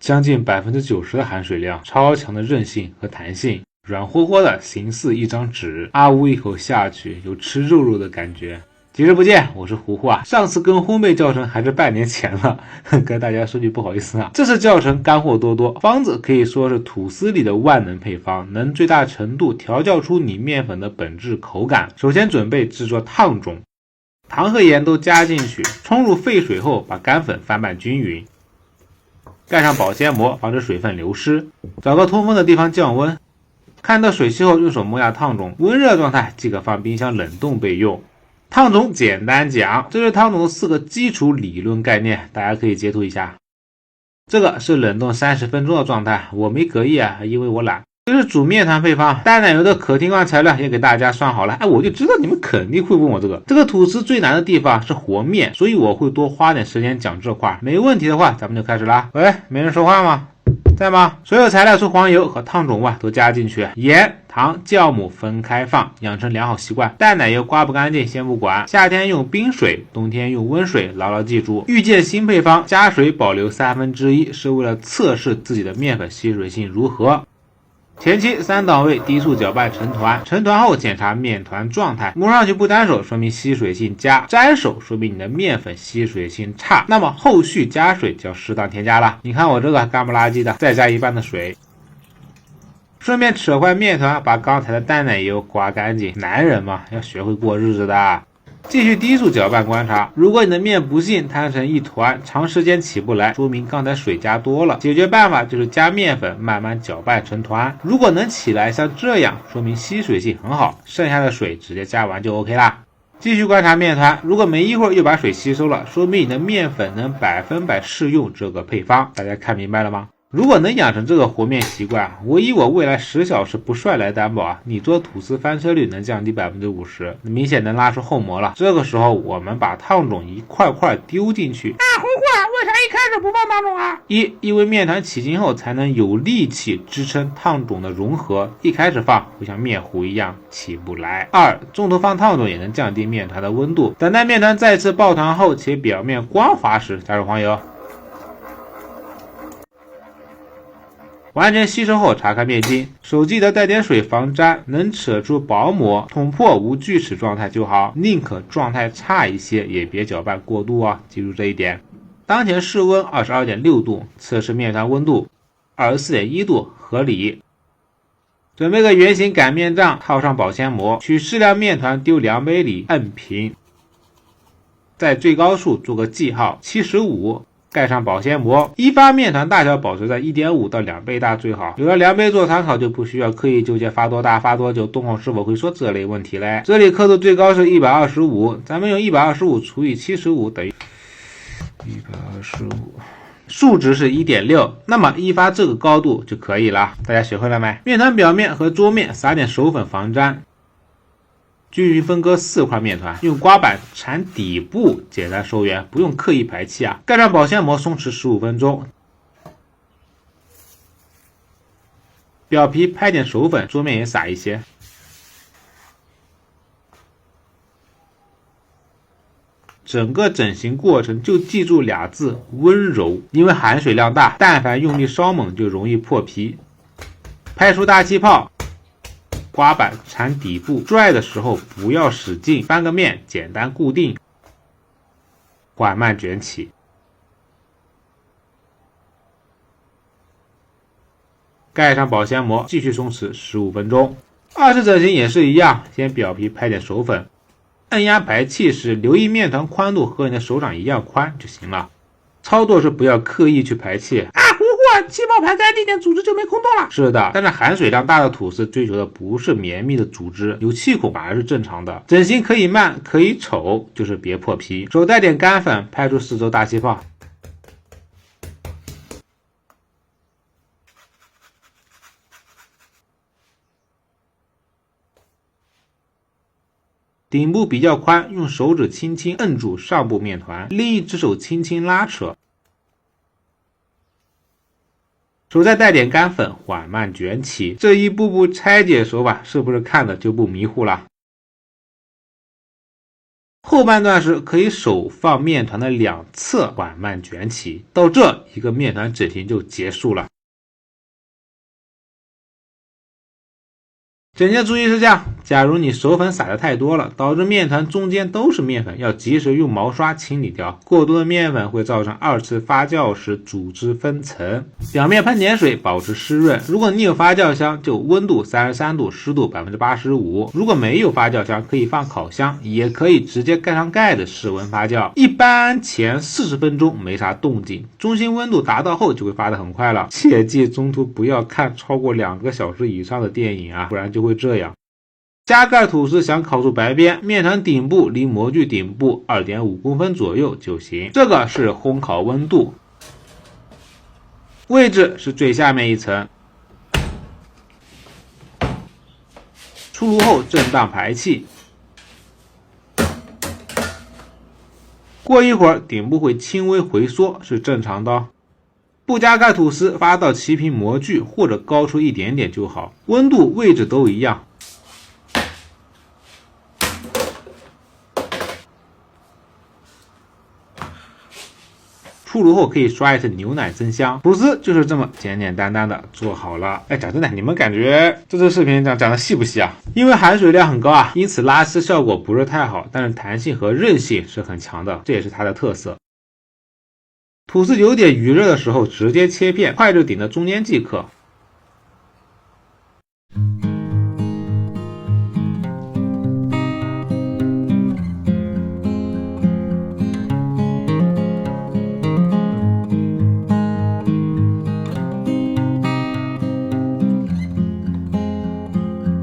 将近90%的含水量，超强的韧性和弹性，软和和的，形似一张纸。啊呜一口下去，有吃肉肉的感觉。几日不见，我是糊糊啊！上次跟烘焙教程还是半年前了，跟大家说句不好意思啊。这次教程干货多多，方子可以说是吐司里的万能配方，能最大程度调教出你面粉的本质口感。首先准备制作烫种，糖和盐都加进去，冲入沸水后，把干粉翻拌均匀，盖上保鲜膜，防止水分流失。找个通风的地方降温，看到水汽后用手摸下烫种，温热状态即可放冰箱冷冻备用。烫种简单讲，这是烫种的4个基础理论概念，大家可以截图一下。这个是冷冻30分钟的状态，我没隔夜啊，因为我懒。这是煮面团配方，淡奶油的可听话材料也给大家算好了。我就知道你们肯定会问我这个。这个吐司最难的地方是和面，所以我会多花点时间讲这块。没问题的话，咱们就开始啦。喂，没人说话吗？在吗？所有材料除黄油和烫种外都加进去，盐、糖、酵母分开放，养成良好习惯。淡奶油刮不干净先不管，夏天用冰水，冬天用温水，牢牢记住。遇见新配方，加水保留1/3是为了测试自己的面粉吸水性如何。前期3档位低速搅拌成团，成团后检查面团状态，摸上去不粘手说明吸水性佳，粘手说明你的面粉吸水性差，那么后续加水就要适当添加了。你看我这个干不拉几的，再加1半的水，顺便扯坏面团，把刚才的淡奶油刮干净。男人嘛，要学会过日子的。继续低速搅拌观察，如果你的面不幸摊成一团，长时间起不来，说明刚才水加多了。解决办法就是加面粉，慢慢搅拌成团。如果能起来像这样，说明吸水性很好，剩下的水直接加完就 OK 啦。继续观察面团，如果没一会儿又把水吸收了，说明你的面粉能100%适用这个配方。大家看明白了吗？如果能养成这个和面习惯，我以我未来10小时不帅来担保啊，你做吐司翻车率能降低50%，明显能拉出后膜了。这个时候我们把烫种一块块丢进去。糊糊，为啥一开始不放烫种啊？因为面团起筋后才能有力气支撑烫种的融合，一开始放会像面糊一样起不来。2，中途放烫种也能降低面团的温度，等待面团再次爆团后且表面光滑时，加入黄油。完全吸收后查看面筋，手记得带点水防粘，能扯出薄膜，捅破无锯齿状态就好，宁可状态差一些也别搅拌过度啊，记住这一点。当前室温22.6度，测试面团温度24.1度，合理。准备个圆形擀面杖，套上保鲜膜，取适量面团丢量杯里，摁平，在最高处做个记号75，盖上保鲜膜，一发面团大小保持在 1.5 到2倍大最好。有了量杯做参考，就不需要刻意纠结发多大发多久，冻后是否会说这类问题嘞。这里刻度最高是125，咱们用125除以75等于125，数值是 1.6， 那么一发这个高度就可以了。大家学会了没？面团表面和桌面撒点手粉防粘，均匀分割4块面团，用刮板缠底部，简单收圆，不用刻意排气啊。盖上保鲜膜，松弛15分钟。表皮拍点手粉，桌面也撒一些。整个整形过程就记住2字：温柔。因为含水量大，但凡用力稍猛就容易破皮。拍出大气泡。刮板缠底部，拽的时候不要使劲，翻个面简单固定，缓慢卷起。盖上保鲜膜，继续松弛15分钟。2次整形也是一样，先表皮拍点手粉，按压排气时留意面团宽度和你的手掌一样宽就行了。操作是不要刻意去排气啊，糊糊，气泡排干净点，组织就没空洞了。是的，但是含水量大的吐司追求的不是绵密的组织，有气孔反而是正常的。整形可以慢，可以丑，就是别破皮。手带点干粉，拍出4周大气泡。顶部比较宽，用手指轻轻摁住上部面团，另一只手轻轻拉扯，手再带点干粉，缓慢卷起。这一步步拆解手法是不是看的就不迷糊了？后半段时可以手放面团的两侧缓慢卷起，到这一个面团整形就结束了。整洁注意事项：假如你手粉撒的太多了，导致面团中间都是面粉，要及时用毛刷清理掉。过多的面粉会造成二次发酵时组织分层。表面喷点水，保持湿润。如果你有发酵箱，就温度33度，湿度85%。如果没有发酵箱，可以放烤箱，也可以直接盖上盖的室温发酵。一般前40分钟没啥动静，中心温度达到后就会发得很快了。切记中途不要看超过2个小时以上的电影啊，不然就会这样。加盖吐司想烤出白边，面团顶部离模具顶部 2.5 公分左右就行。这个是烘烤温度，位置是最下面一层。出炉后震荡排气，过一会儿顶部会轻微回缩，是正常的。不加盖吐司发到齐平模具或者高出一点点就好，温度位置都一样。出炉后可以刷一次牛奶增香，吐司就是这么简简单单的做好了。讲真的，你们感觉这支视频讲的细不细啊？因为含水量很高啊，因此拉丝效果不是太好，但是弹性和韧性是很强的，这也是它的特色。吐司有点余热的时候直接切片，筷子顶在中间即可。